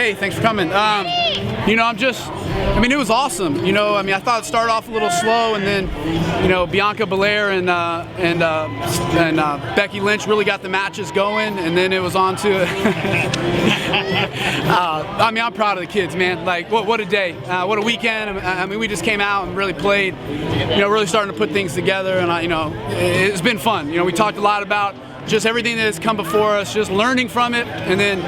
Hey, thanks for coming. It was awesome. I thought it started off a little slow, and then, Bianca Belair and Becky Lynch really got the matches going, and then it was on to I'm proud of the kids, man. Like, what a day. What a weekend. We just came out and really played, really starting to put things together, and, it's been fun. We talked a lot about just everything that has come before us, just learning from it, and then,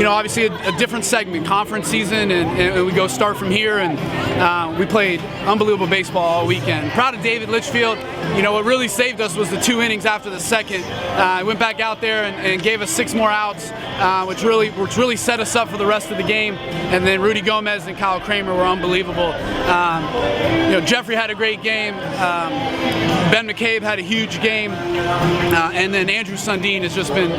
obviously a different segment, conference season, and we go start from here, and we played unbelievable baseball all weekend. Proud of David Litchfield. What really saved us was the 2 innings after the second. He went back out there and gave us 6 more outs, which really set us up for the rest of the game. And then Rudy Gomez and Kyle Kramer were unbelievable. Jeffrey had a great game. Ben McCabe had a huge game, and then Andrew Sundin has just been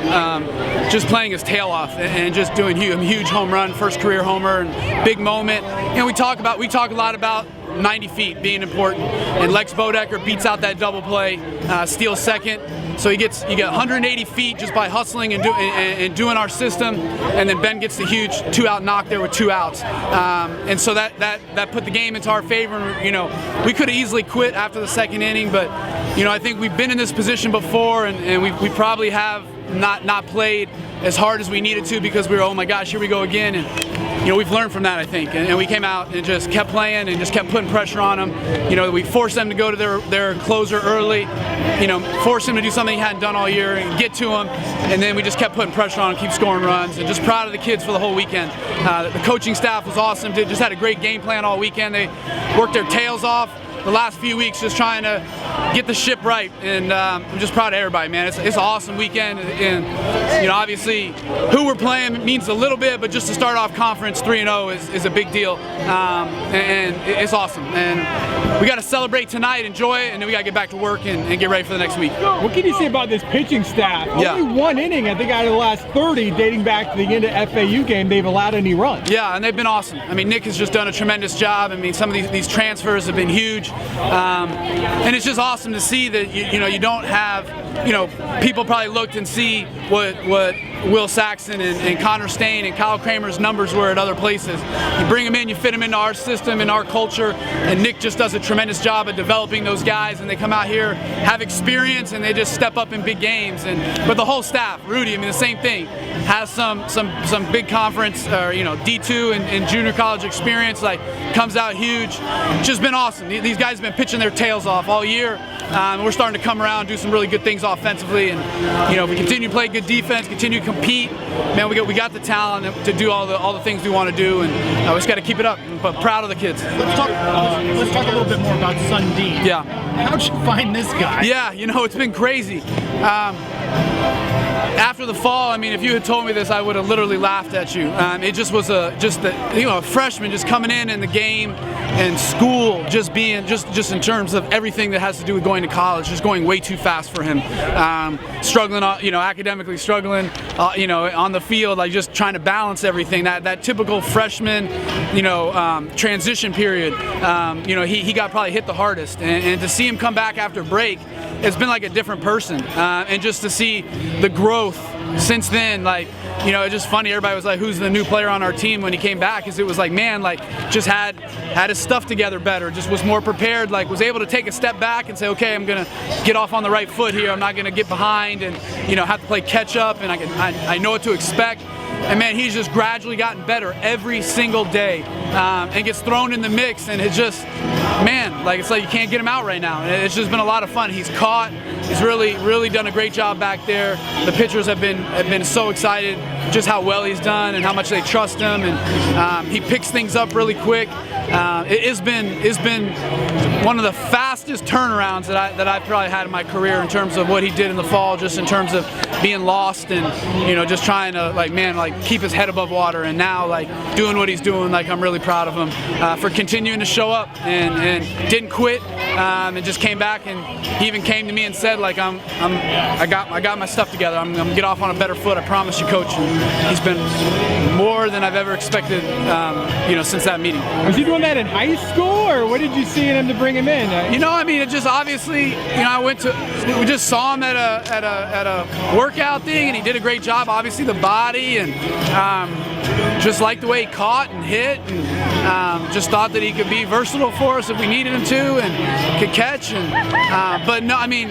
just playing his tail off and just doing a huge home run, first career homer, and big moment. We talk a lot about 90 feet being important, and Lex Bodecker beats out that double play, steals second. So you get 180 feet just by hustling and doing our system, and then Ben gets the huge 2-out knock there with 2 outs, and so that put the game into our favor. And, we could have easily quit after the second inning, but I think we've been in this position before, and we probably have not played as hard as we needed to, because we were, oh my gosh, here we go again. And we've learned from that, I think, and we came out and just kept playing and just kept putting pressure on them. We forced them to go to their closer early, forced him to do something he hadn't done all year and get to him, and then we just kept putting pressure on him, keep scoring runs, and just proud of the kids for the whole weekend. The coaching staff was awesome, just had a great game plan all weekend. They worked their tails off the last few weeks just trying to get the ship right, and I'm just proud of everybody, man. It's an awesome weekend, and obviously who we're playing means a little bit, but just to start off conference 3-0 is a big deal, and it's awesome, and we got to celebrate tonight, enjoy it, and then we got to get back to work and get ready for the next week. What can you say about this pitching staff? Yeah. Only 1 inning, I think, out of the last 30 dating back to the end of FAU game, they've allowed any runs. Yeah, and they've been awesome. Nick has just done a tremendous job. Some of these transfers have been huge. And it's just awesome to see that you don't have, people probably looked and see what Will Saxon and Connor Stain and Kyle Kramer's numbers were at other places. You bring them in, you fit them into our system and our culture, and Nick just does a tremendous job at developing those guys, and they come out here, have experience, and they just step up in big games. But the whole staff, Rudy, the same thing, has some big conference or D2 and junior college experience, comes out huge. It's just been awesome. These guys have been pitching their tails off all year. We're starting to come around, do some really good things offensively, and if we continue to play good defense, continue to compete, man, we got the talent to do all the things we want to do, and we just got to keep it up. But proud of the kids. Let's talk a little bit more about Sundin. Yeah. How'd you find this guy? Yeah, it's been crazy. After the fall, if you had told me this, I would have literally laughed at you. It just was a freshman just coming in the game and school just being just in terms of everything that has to do with going to college, just going way too fast for him. Struggling, academically struggling, on the field, just trying to balance everything. That typical freshman, transition period. He got probably hit the hardest, and to see him come back after break, it's been like a different person, and just to see the growth since then, it's just funny. Everybody was like, "Who's the new player on our team?" When he came back, it was like, man, just had his stuff together better, just was more prepared, was able to take a step back and say, okay, I'm gonna get off on the right foot here. I'm not gonna get behind and have to play catch up, and I know what to expect. And man, he's just gradually gotten better every single day, and gets thrown in the mix, and it's just, man, it's like you can't get him out right now. It's just been a lot of fun. He's caught. He's really done a great job back there. The pitchers have been so excited just how well he's done and how much they trust him, and he picks things up really quick. It's been one of the fastest turnarounds that I've probably had in my career in terms of what he did in the fall, just in terms of being lost and just trying to keep his head above water, and now doing what he's doing. I'm really proud of him for continuing to show up and didn't quit, and just came back, and he even came to me and said I got my stuff together. I'm gonna get off on a better foot. I promise you, coach. And he's been more than I've ever expected since that meeting. Was he doing that in high school, or what did you see in him to bring him in? It just obviously, we just saw him at a workout thing, and he did a great job. Obviously, the body, and just liked the way he caught and hit, and just thought that he could be versatile for us if we needed him to, and could catch. And but no, I mean,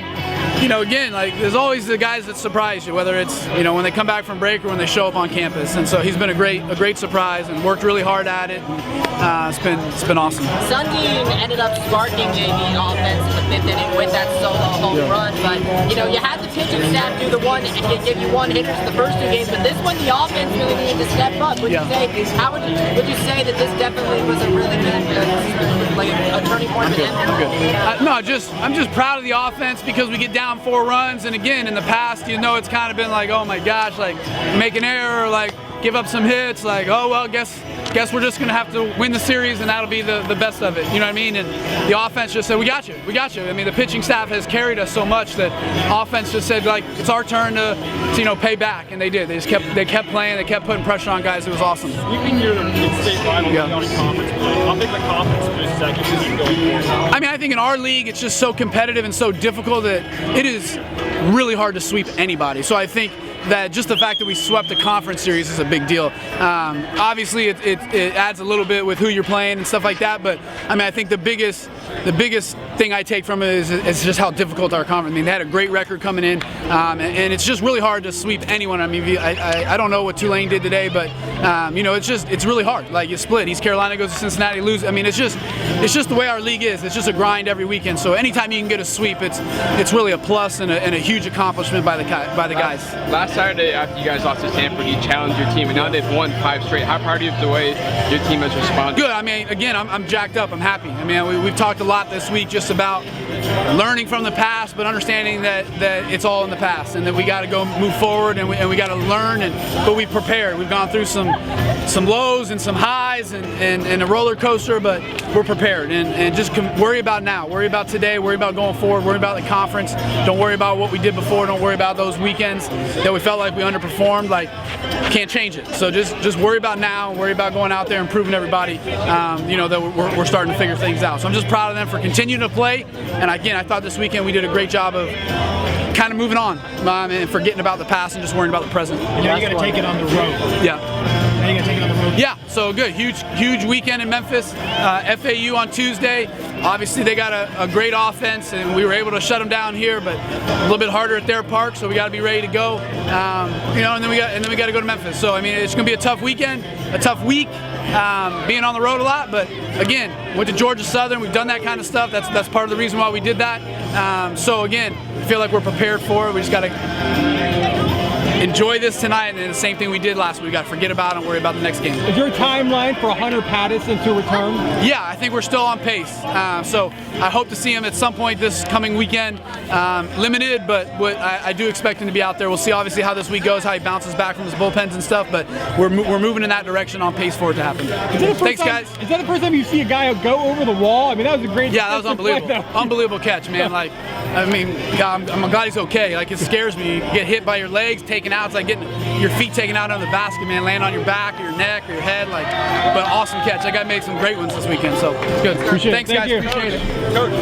you know, again, like there's always the guys that surprise you, whether it's, you know, when they come back from break or when they show up on campus. And so he's been a great surprise and worked really hard at it. It's been awesome. Sundin ended up sparking the offense in the 5th inning with that solo home run, but you know, you had the pitching staff do the one and give you one hitters in the first 2 games, but this one the offense really needed to step up. Would you say? How would you say that this definitely was a really good, like a turning point for them? No, I'm just proud of the offense because we get down 4 runs, and again, in the past, you know, it's kind of been like, oh my gosh, like make an error, like give up some hits, like, oh well, guess we're just gonna have to win the series, and that'll be the best of it. You know what I mean? And the offense just said, we got you. I mean, the pitching staff has carried us so much that offense just said, like, it's our turn to you know, pay back, and they did. They kept playing, they kept putting pressure on guys. It was awesome. Sweeping your state rival on conference play, how big the confidence boost that gives you going forward? I mean, I think in our league, it's just so competitive and so difficult that it is really hard to sweep anybody. So I think that just the fact that we swept the conference series is a big deal. Obviously, it adds a little bit with who you're playing and stuff like that. But I mean, I think the biggest thing I take from it is just how difficult our conference. I mean, they had a great record coming in, and it's just really hard to sweep anyone. I mean, I don't know what Tulane did today, but you know, it's really hard. Like, you split. East Carolina goes to Cincinnati, lose. I mean, it's just the way our league is. It's just a grind every weekend. So anytime you can get a sweep, it's really a plus and a huge accomplishment by the guys. Last Saturday, after you guys lost to Stanford, you challenged your team, and now they've won 5 straight. How proud are you of the way your team has responded? Good. I mean, again, I'm jacked up. I'm happy. I mean, we've talked a lot this week just about learning from the past, but understanding that it's all in the past, and that we got to go move forward, and we got to learn. But we've prepared. We've gone through some lows and some highs and a roller coaster, but we're prepared. And just worry about now. Worry about today. Worry about going forward. Worry about the conference. Don't worry about what we did before. Don't worry about those weekends that we felt like we underperformed. Like, can't change it. So just worry about now. Worry about going out there and proving everybody, you know, that we're starting to figure things out. So I'm just proud of them for continuing to play. And again, I thought this weekend we did a great job of kind of moving on and forgetting about the past and just worrying about the present. And now you got to take it on the road. Yeah. Now you got to take it on the road. Yeah, so good. Huge weekend in Memphis. FAU on Tuesday. Obviously, they got a great offense, and we were able to shut them down here, but a little bit harder at their park, so we got to be ready to go. You know, and then we got to go to Memphis. So I mean, it's going to be a tough weekend, a tough week, being on the road a lot. But again, went to Georgia Southern. We've done that kind of stuff. That's part of the reason why we did that. So again, I feel like we're prepared for it. We just got to enjoy this tonight, and then the same thing we did last week. We got to forget about it and worry about the next game. Is there a timeline for Hunter Patterson to return? Yeah, I think we're still on pace. So I hope to see him at some point this coming weekend. Limited, but I do expect him to be out there. We'll see obviously how this week goes, how he bounces back from his bullpens and stuff, but we're moving in that direction, on pace for it to happen. Thanks, guys. Is that the first time you see a guy go over the wall? I mean, that was a great. Yeah, that was unbelievable. Unbelievable catch, man. Like, I mean, God, I'm glad he's okay. Like, it scares me. You get hit by your legs, taken out. It's like getting your feet taken out on the basket, man. Laying on your back or your neck or your head. Like, but awesome catch. That guy made some great ones this weekend, so it's good. Appreciate Thanks, it. guys. Thank you. Appreciate it.